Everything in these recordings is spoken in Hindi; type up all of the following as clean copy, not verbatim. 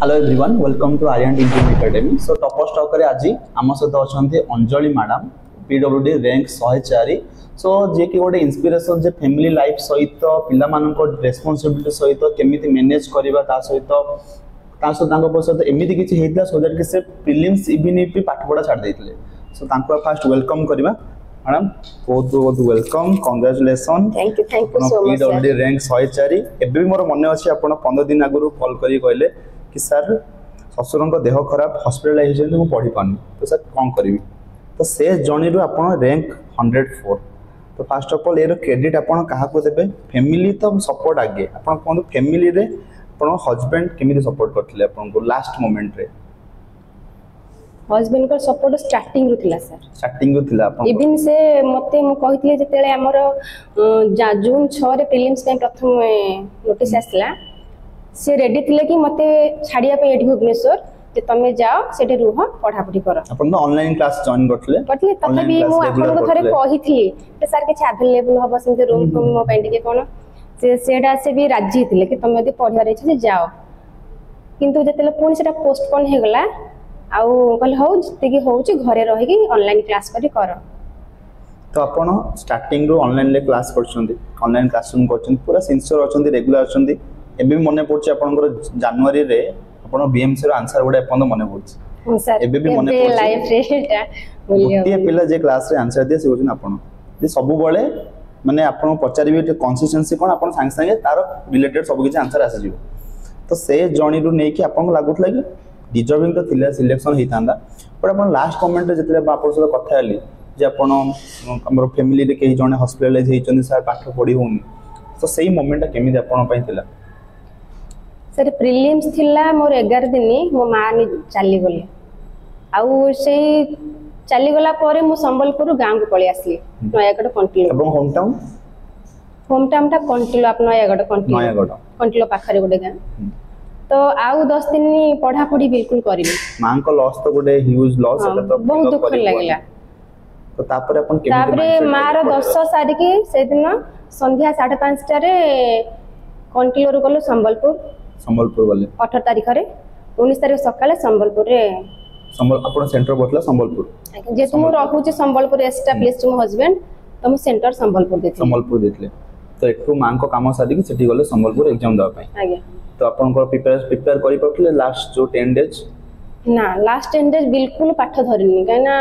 Hello everyone, welcome to Aryan Teaching Academy. So Topper Stock रे आज आम सहित अच्छा अंजलि मैडम PWD रैंक 104. सो जे कि गोटे इंस्पिरेशन जे फैमिली लाइफ सहित पिला मानक रेस्पॉन्सिबिलिटी सहित केमिति मैनेज करबा ता सहित सहित एमिति किछि हेतला सो दैट कि से प्रीलिम्स इवन भी पाठ पढ़ा छाड़ देथिले. सो तांको फर्स्ट वेलकम करबा मैडम. बहुत बहुत welcome, congratulation. Thank you so much. PWD rank 104. एबे भी मोर मन अछि आपण 15 दिन आगु कॉल करी कहले कि सर ससुर देह खराब हॉस्पिटलाइज होती मुझे पढ़ी पानी तो सर कौन करी तो से जर्नी रू आप रैंक 104. तो फास्ट ऑफ ऑल ये क्रेडिट आपड़ क्या देते फैमिली तो सपोर्ट आगे आप कहूँ फैमिली रे आप हजबैंड केमी सपोर्ट करते आपको लास्ट मोमेंट रे. हस्बैंड को सपोर्ट स्टार्टिंग रू थिला सर. स्टार्टिंग रू थिला आपन इवन से मते मु कहितले जेतेले हमर जून 6 रे प्रीलिम्स पे प्रथम नोटिस आसला से रेडी थिले कि मते छाड़िया पे एठी भुवनेश्वर जे तमे जाओ सेठी रुह पढ़ा पढ़ी कर. आपन ऑनलाइन क्लास जॉइन करथले तथापि मु आपन को थरे कहिथि जे सर के अवेलेबल हबो सेते रूम मो पे टिके कोन से सेडा से भी राजी थिले कि तमे यदि पढ़िया रे जे जाओ. किंतु जेतेले पुनी सेटा पोस्टपोन हे गला आउ कहले हो जते कि होउची घरे रहि कि ऑनलाइन क्लास करी कर. तो आपण स्टार्टिंग रो ऑनलाइन ले क्लास करछंती ऑनलाइन क्लासरूम करछंती पूरा सिंसियर अछंती रेगुलर अछंती. एबे मने पड़छ आपनकर जनवरी रे आपण बीएमसी रो आंसर गुडा अपन मने पड़छ सर. एबे भी मने पड़छ लाइफ रे एटा बोलियो गोटे पिला जे क्लास रे आंसर दे से होछन आपण जे सब बळे माने आपण पचारिबे कंसिस्टेंसी कोन आपण संग संगे तार रिलेटेड सब किछ आंसर आसे जिवो. तो से जर्नी रो नै कि आपण लागुत लागि डिजर्विंग तो थिला सिलेक्शन हेतांदा बट आपण लास्ट मोमेंट रे जतले आपण से कथा हली जे आपण हमर फैमिली रे केही जने हॉस्पिटलाइज हेचन सर पाठ पढी होनी तो सेही मोमेंट केमी आपण पई थिला. सर प्रीलिम्स थिला मोर 11 दिन मो मां नि चली गले आउ से चली गला परे मो संबलपुर गांव को पळी आसली नयागढ़ कंटिलो. এবং होम टाउन टा कंटिलो आप नयागढ़ कंटिलो पाखरे गोटे गां. तो आउ 10 दिन पढ़ा पढ़ी बिल्कुल करिनी. मां को लॉस तो गोटे ह्यूज लॉस है तो बहुत दुख लागला. तो तापर अपन केमी तापर मार 10 सारी के से दिन संध्या 5:30 रे कंटिलो रो गलो संबलपुर गले 18 तारिख रे 19 तारिख सकाळे संबलपुर रे अपन सेंटर बटला संबलपुर जे तुम रहू जे संबलपुर एस्टैब्लिश तुम हस्बैंड तुम सेंटर संबलपुर देथिले तो एठू मां को काम सारी कि सेठी गले संबलपुर एग्जाम दवा पई. आज्ञा तो अपन को प्रिपेयर करि पठले लास्ट जो 10 डेज ना लास्ट 10 डेज बिल्कुल पाठ धरिनी काना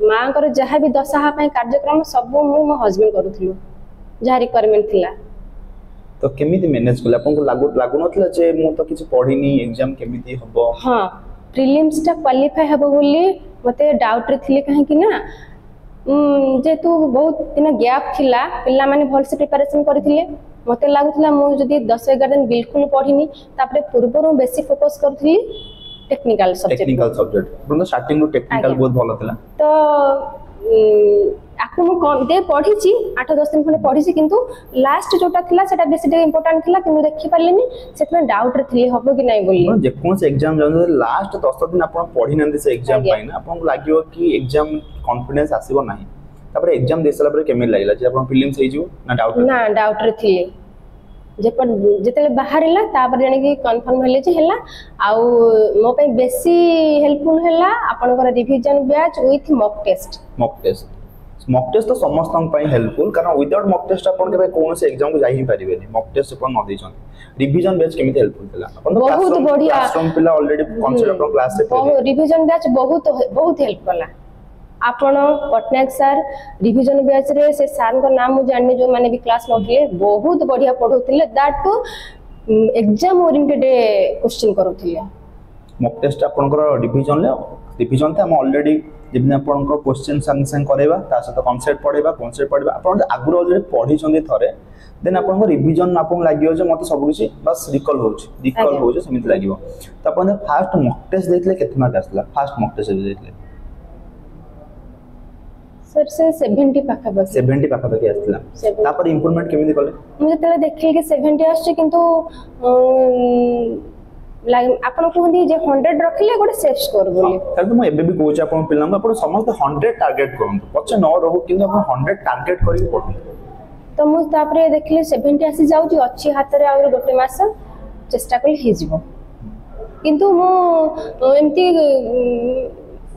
मां कर जहा भी दशहा पई कार्यक्रम सब मो हस्बैंड करूथिलु जहा रिक्वायरमेंट थिला. तो केमिति मैनेज कले आपन को लागु नथला जे मु तो किछ पढिनी एग्जाम केमिति हबो. हां प्रीलिम्स टा क्वालिफाई हबो बोली मते डाउट रे थिले काहे कि ना जे तू बहुत दिन गैप थिला पिल्ला माने भल से प्रिपरेशन करथिले मते लागुथला मु जदी 10-11 दिन बिल्कुल पढिनी तापरे पूर्वरो बेसी फोकस करथली टेक्निकल सब्जेक्ट बंद स्टार्टिंग रो टेक्निकल बहुत भलो थिला. तो आकु मु दे पढी छी 8-10 दिन खने पढी छी किंतु लास्ट जोटा थिला सेटा बेसी इंपोर्टेंट थिला किंतु देखि पालेनी सेतमे डाउट रे थिले हबो कि नै बोली. जे कोन से एग्जाम जान लास्ट 10 दिन आपण पढी नंदी से एग्जाम पाई ना आपण लागियो कि एग्जाम कॉन्फिडेंस आसीबो नाही तापर एग्जाम देसला पर केमे लागिला जे आपण प्रीलिम्स हे जिवो ना डाउट रे थिले जे पर जेतले बाहरला तापर जाने कि कंफर्म हेले जे हला आउ मो पे बेसी हेल्पफुल हला आपनकर revision batch with mock test तो समस्त पई हेल्पफुल कारण विदाउट मॉक टेस्ट आपण के कोन से एग्जाम को जाई ही परिबेनी. मॉक टेस्ट अपन न देछन रिवीजन बैच केमिति हेल्पफुल थिला अपन तो बहुत बढ़िया क्लासरूम पिला ऑलरेडी कॉन्सेप्ट अपन क्लास से रिवीजन बैच बहुत हेल्प कला. आपण पटनायक सर रिवीजन बैच रे से सर को नाम मु जानने जो माने भी क्लास नथिले बहुत बढ़िया पढौथिले that to exam oriented question करूथिले. मॉक टेस्ट आपनकर रिवीजन ते हम ऑलरेडी जिबने आपनकर क्वेश्चन संग करेबा ता सहित कांसेप्ट पढेबा आपण आगुर ऑलरेडी पढी छंदी थरे देन आपनकर रिवीजन आपन लागियो जे मते सब किछि बस रिकॉल होउछ समिति लागियो. त आपण फास्ट मॉक टेस्ट देथिले केते मार्क आसला फर्स्ट मॉक टेस्ट देथिले सर से 70 पाखा आसला तापर इंप्रूवमेंट केमिति कले मु जतले देखिल कि 70 आछे किंतु आपण कहंदी जे 100 रखिले गोटे सेफ स्कोर बोली. त म एबे भी कोच आपण पिलाम आपण समस्त 100 टारगेट करंतु पछे न रहू किंतु आपण 100 टारगेट करी पडु. तो मु तापरे देखिले 70 आसी जाउची अच्छी हाथ रे आउर गोटे मास चेष्टा कल हे जिवो किंतु मु एमती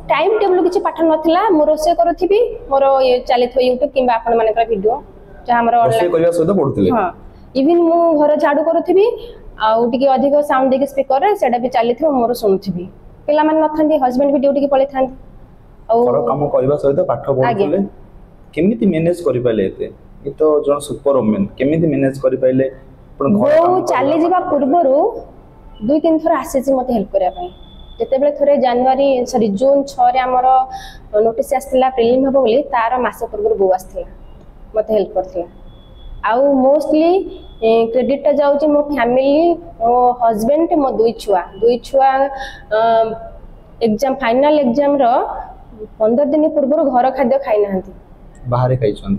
टाइम टेबल किसी पाठ नाला मु रोसे करुथी मोर ये चली यूट्यूब कि आपण मानकर वीडियो जहाँ ऑनलाइन हाँ इवन मु घर झाड़ू करुथी आउ टिके अधिक साउंड देके स्पीकर रे सेटा भी चली मोर शुणुथी पिला मन नथांती हस्बैंड भी ड्यूटी के पळै थांती और काम करबा सहित पाठ पढुले केमिति मैनेज करि पाले एते ये तो जन सुपर वुमेन केमिति मैनेज करि पाले अपन घर काम चली जीवा पूर्वरु 2-3 थर आसे मते हेल्प करिया पई जते बेले थरे जनवरी सॉरी जून 6 रे हमर नोटिस आस्थिला प्रिलिम हबो बोली तार मास पूर्वरु बो आस्थिला मते हेल्प करथिला आउ मोस्टली क्रेडिट टा जाउची मो फैमिली मो हस्बैंड मो दुई छुआ एग्जाम फाइनल एग्जाम रो 15 दिन पूर्व घर खाद्य खाई नांती बाहर खाई छन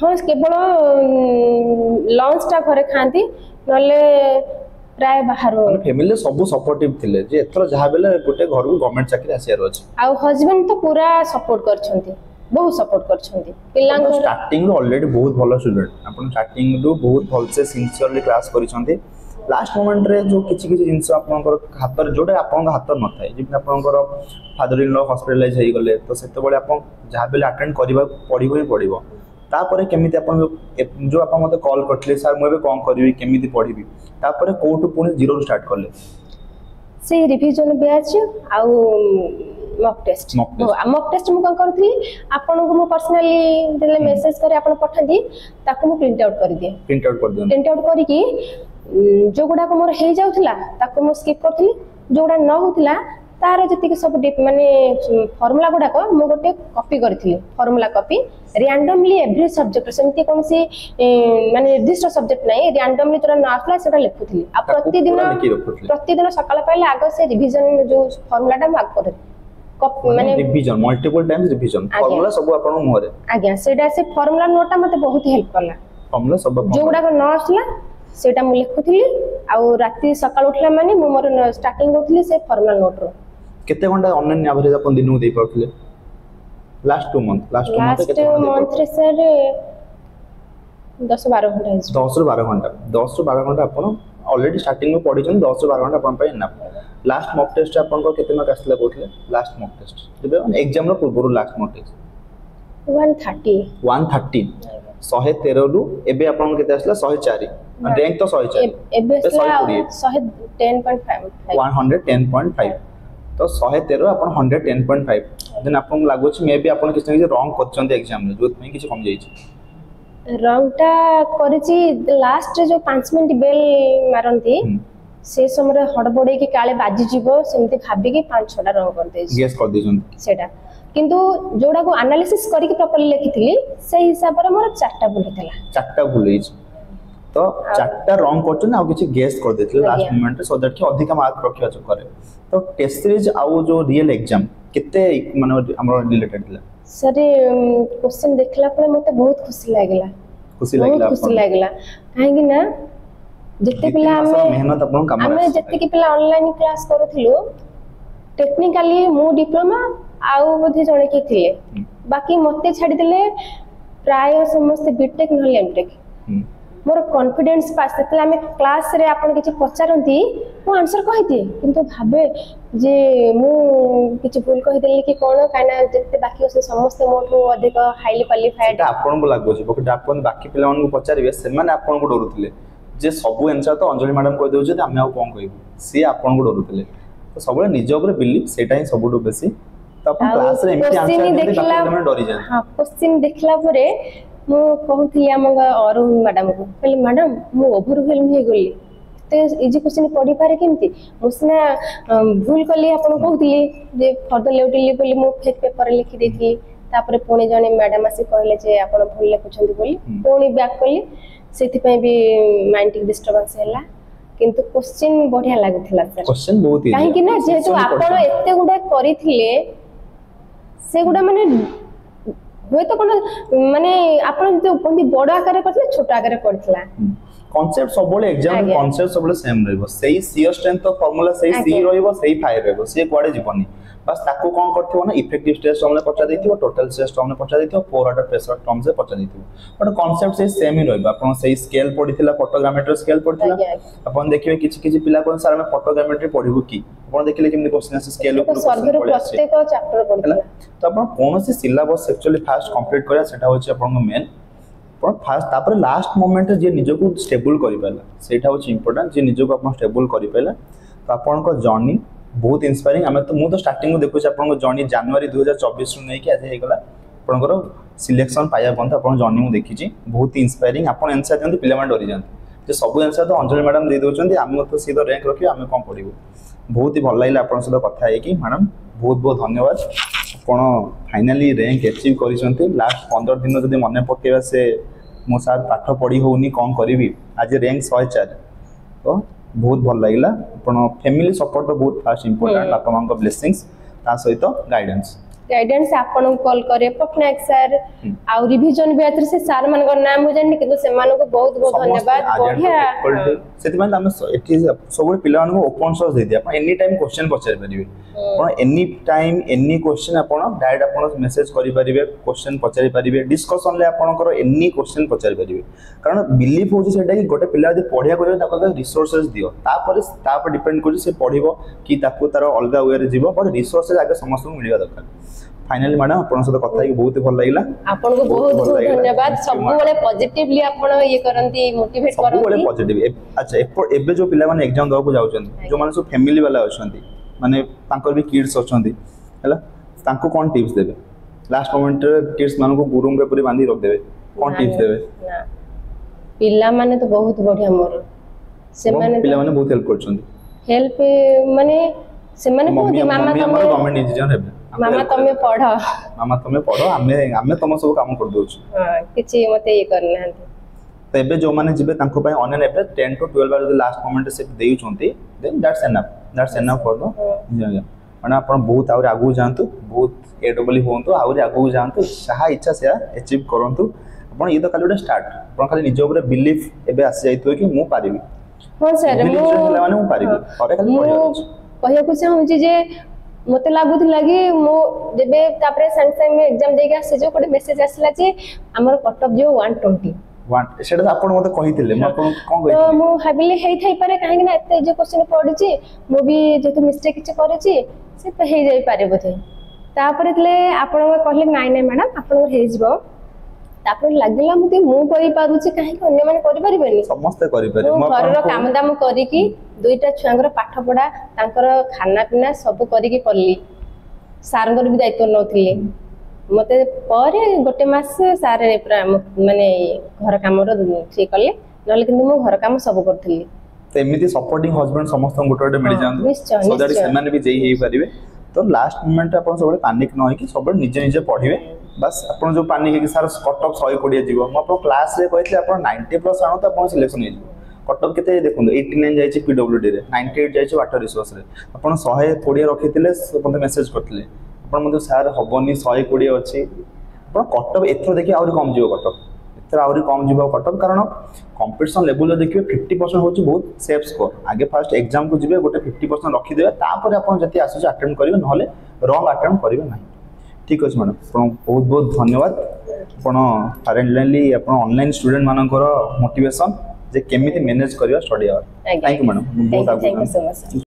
हां केवल लंच टा घरे खांती नले प्राय बाहर फैमिली सब सपोर्टिव थिले जे एथरो जहा बेले गोटे घर को गवर्नमेंट चाकरी आसियार अछि आ हस्बैंड तो पूरा सपोर्ट करछंती बहुत सपोर्ट करछंती पिलांग स्टार्टिंग रो ऑलरेडी बहुत भलो स्टूडेंट अपन स्टार्टिंग रो बहुत भल से सिंसियरली क्लास करिसंती लास्ट मोमेंट रे जो किछि किछि जिंस आपनकर हातर जोडे आपन हातर न थाए जे आपनकर फादर इन लॉ हॉस्पिटलाइज होई गले तो सेते बळे आपन जहा बेले अटेंड करबा पड़िबो तापर केमिति अपन जो आपन मते कॉल करथले सर मु एबे कोन करबी केमिति पढिबी तापर कोटू पुनी जीरो स्टार्ट करले से रिवीजन बैच आउ मॉक टेस्ट मु कोन करथली आपन को मु पर्सनली देले मेसेज करे आपन पठांदी ताको मु प्रिंट आउट कर दिए प्रिंट आउट करी कि जो गुडा को मोर हे जाउथला ताको मु स्किप करथली जो गुडा न होथला तार जति सब माने फार्मूला गुडा को मु गोटे कॉपी करथली formula copy randomly every subject सेमती कोन सी माने निर्दिष्ट सब्जेक्ट नै रैंडमली तोरा न आसला सेटा लिखुथली आ प्रतिदिन सकाळ पहिले आग से रिवीजन जो फार्मूला टा माग करे माने revision multiple times revision formula सब आपन मोहरे आज्ञा सेटा से फार्मूला नोटा मते बहुत हेल्प करला फार्मूला सब जो गुडा को न आसला सेटा मु लिखुथली आ राती सकाळ उठला माने मु मोर स्टार्टिंग करथली से फार्मूला नोट रो केते घंटा ऑनलाइन एवरेज अपन दिनु दे पाउथले लास्ट 2 मंथ केते मंथ रे सर 10-12 घंटा 10-12 घंटा 10-12 घंटा अपन ऑलरेडी स्टार्टिंग में पढी छन 10-12 घंटा अपन पय ना लास्ट मॉक टेस्ट अपन को केते मार्क आसले बोथले लास्ट मॉक टेस्ट जबे एग्जाम रो पूर्व लास्ट मॉक टेस्ट 130 113 रु एबे अपन केते आसला 104 रैंक तो 104 एबे 110.5 तो 113 अपन 110.5 देन अपन लागो छी मे भी अपन किछ न रॉन्ग करछन एग्जाम में जोत में किछ कम जाई छी रॉन्ग टा करि छी लास्ट जो 5 मिनिट बेल मारंती से समय हड़बड़े की काले बाजी जीवो सेमते भाबी की 5-6 टा रॉन्ग कर दे छी गेस कर देछन सेटा किंतु जोडा को एनालिसिस करी के प्रॉपर्ली लिखितली से हिसाब रे मोर 4टा भूल हेतला 4टा भूल हेछ तो 4टा रॉन्ग करछन आ किछ गेस कर देथिले लास्ट मोमेंट रे सो दैट कि अधिक मार्क रखिया छ करे तो टेस्ट सीरीज आउ जो रियल एग्जाम कितने माने हमर रिलेटेड थिला सर क्वेश्चन देखला पर मते बहुत खुशी लागला काहे कि ना जत्ते पिला हमें मेहनत अपन काम हमें जत्ते कि पिला ऑनलाइन क्लास करथिलु टेक्निकली मु डिप्लोमा आउ बधे जणे के थिले बाकी मते छाडी देले प्राय समस्त बीटेक न एमटेक मोर कॉन्फिडेंस पास ततला में क्लास रे आपण किछि पचारंती मु आंसर कहि दिए किंतु भाबे जे मु किछि भूल कहि देली कि कोन काना जत्ते बाकी ओसे समस्त मोठो अधिक हाईली क्वालिफाइड आपण को लागो छी बकि आपण बाकी पिला मन को पचारिबे से माने आपण को डरुथिले जे सब आंसर तो अंजलि मैडम कहि देउ जे हम आ कोन कहिबो से आपण को डरुथिले तो सबले निज ऊपर बिलीव सेटा ही सबुडो बेसी तो अपन क्लास रे एमटी आंसर देते बाकी में डरी जाय हां क्वेश्चन देखला परे मु कहूथि हम अरुण मैडम को कहले मैडम मु ओवरवेलम हे गली ते इजी क्वेश्चन पढी पारे केमती मुसना भूल कली आपण कहउतली जे फर्दर लेउटिली बोली मु फेक पेपर लिखि देथि तापरे पुणी जने मैडम आसी कहले जे आपण भूल लिखुछंती बोली पुणी बैक कली सेति पय भी माइंड डिस्टर्बेंस हैला किंतु क्वेश्चन बढ़िया लागुथिला सर क्वेश्चन बहुत इजी काहे कि ना जेतु आपण एते गुडा करिथिले से गुडा माने होय तो कोन माने आपण जो बड़ आकार करथिले छोट आकार करथिला कॉन्सेप्ट सब एग्जाम आज्ञा। कॉन्सेप्ट सब सेम रहइबो सेही सी स्ट्रेंथ ऑफ फार्मूला सेही सी आज्ञा। रहइबो सेही 5 रहइबो से कुआडे जीवनी बस ताको कोन करथिबो ना इफेक्टिव स्ट्रेस हमने पचा देथिबो टोटल स्ट्रेस हमने पचा देथिबो 4 ऑर्डर प्रेशर टर्म से पचा देथिबो बट कांसेप्ट से सेम ही रहइबो आपण सेही स्केल पढिथिला फोटोग्रामेट्री स्केल पढिथिला आज्ञा। आपण देखिबे किछि किछि पिला कोन सर में फोटोग्रामेट्री पढिबो की आपण देखिले केमनि क्वेश्चन आसे स्केल तो सर्वे रो प्रत्येक चैप्टर पढिला तो आपण कोनोसी सिलेबस एक्चुअली फास्ट कंप्लीट करिया सेटा होछि आपण मेन पण फास्ट तापर लास्ट मोमेंट जे निजको स्टेबल करि पाला सेटा होछि इंपोर्टेंट जे निजको आपण स्टेबल करि पाला तो आपण को जर्नी बहुत इंस्पायरिंग हमें तो मु तो स्टार्टिंग में देखु आपण को जर्नी जनवरी 2024 रु नै कि आज हे गला आपण को सिलेक्शन पाया बंत आपण जर्नी मु देखि छी बहुत इंस्पायरिंग आपण आंसर जंती पिला मान डरी जंती जे सब आंसर तो अंजलि मैडम दे दोचंती हम तो सीधा रैंक रखि हम कोन पढिबो बहुत ही भल लागला आपण सहित कथा है कि मैडम बहुत बहुत धन्यवाद आपण फाइनली रैंक अचीव करिसंती लास्ट 15 दिन जदी मने पकेवा से मो साथ पाठ पढ़ी होनी कौन करी आज रैंक 104 तो बहुत भल लगिला आपण फैमिली सपोर्ट तो बहुत फास्ट इंपोर्टेंट बापा मां को ब्लेसिंग्स ता सहित गाइडेंस आपन कॉल करे पटनायक सर आ रिवीजन बैच से सर मन को नाम हो जानि किंतु से मान को बहुत बहुत धन्यवाद बढ़िया सेति मान हम एटी सब पिला मान को ओपन सोर्स दे दिया आपण एनी टाइम क्वेश्चन पचार परिबे आपण एनी टाइम एनी क्वेश्चन आपण डायरेक्ट आपण मेसेज करि परिबे क्वेश्चन पचारि परिबे डिस्कशन ले आपनकर एनी क्वेश्चन पचारि परिबे कारण बिलीफ हो सेटा कि गोटे पिला जे पढिया करियो ताको रिसोर्सेस दियो तापर डिपेंड करि से पढिबो कि ताको तार अलगा वे रे जीवो पर रिसोर्सेस आगे समस्त को मिलिया दरकार फाइनली मैडम आपन साथ कथा कि बहुत भल लागिला आपन को बहुत बहुत धन्यवाद सब बेले पॉजिटिवली आपन ये करंती मोटिवेट करंती सब बेले पॉजिटिव अच्छा एबे जो पिला माने एग्जाम दवा को जाउछन जो माने सब फैमिली वाला अछंती माने तांकर भी किड्स अछंती हला तांको कोन टिप्स देबे लास्ट मोमेंट किड्स मान को गुरुम रे पूरी बांधी रख देबे कोन टिप्स देबे पिला माने तो बहुत बढ़िया मोर से माने पिला माने बहुत हेल्प करछंती हेल्प माने से माने मम्मी मामा हमर गवर्नमेंट इंजीनियर हेबे मामा तमे पढ़ो आमे तम सब काम कर दोछ हां किछि मते ये करना तबे जो माने जिबे तांको पय ऑनलाइन एप 10 टू 12 बार लास्ट मोमेंट से देउ छंती then that's enough for the engineer माने आपण बहुत आउर आगु जानतु बहुत एडबली होंतु आउर आगु जानतु साहा इच्छा से अचीव करंतु आपण ये तो खाली स्टार्ट आपण खाली निज ऊपर बिलीफ एबे आसी जाइतो कि मु पारिबी हां सर मु पारिबी अरे खाली कहया को चाहू जे मते लागुथिला कि मो जेबे तापरे संग संग में एग्जाम देगा से जो कोटे मेसेज आसला जे हमर कट ऑफ जो 120 1 सेटा आपण मते कहिथिले म आपण कोन कहिथिले तो मो हाबिले हेइ थाइ पारे काहे ना एते जे क्वेश्चन पढिछि मो भी जेतु मिस्टेक किछ करिछि से तो हेइ जाई पारे बथे तापरे तले आपण कहले नाइ नाइ मैडम आपण हेइ जिवो तापर लागिला मते मु करि पारुछि काहे कि अन्य माने करि परिबेनी समस्त करि पारे मो घरर काम दाम करि कि दुईटा छुआंगर पाठ पढ़ा तांकर खाना पीना सब करि कि करली सारंगर भी दायित्व नथिले मते परे गोटे मास सारे माने घर काम रो ठीक करले नले किंतु मो घर काम सब करथली तो एमिति सपोर्टिंग हस्बैंड समस्त गोटे गोटे मिल जांदु सो दैट सेमाने भी जेई हेई परिबे तो लास्ट मोमेंट अपन सब पैनिक न होई कि सब निजे निजे पढिबे बस अपन जो पैनिक है कि सर कट ऑफ 120 जीवो म अपन क्लास रे कहथले अपन 90 प्लस आनो त अपन सिलेक्शन हे कट ऑफ केते देखुन 89 जाय छी पीडब्ल्यूडी रे 98 जाय छी वाटर रिसोर्स रे अपन 120 रखिथिले अपन मेसेज करथिले अपन मते सर हबनी 120 अछि अपन कट ऑफ एथरो देखि और कम जीवो कट ऑफ एथरो और कम जीवो कट ऑफ कारण कंपटीशन लेवल देखिए 50% होची बहुत सेफ स्कोर आगे फास्ट एग्जाम को जिबे गोटे 50% रखि देबे तापर अपन जति आसु अटेम्प्ट करिवे नहले रॉन्ग अटेम्प्ट करिवे नाही ठीक अछि मैडम अपन बहुत बहुत धन्यवाद अपन फाइनली अपन ऑनलाइन स्टूडेंट मानकर मोटिवेशन जे केमिति मैनेज करियो study hour thank you madam बहुत थैंक यू सो मच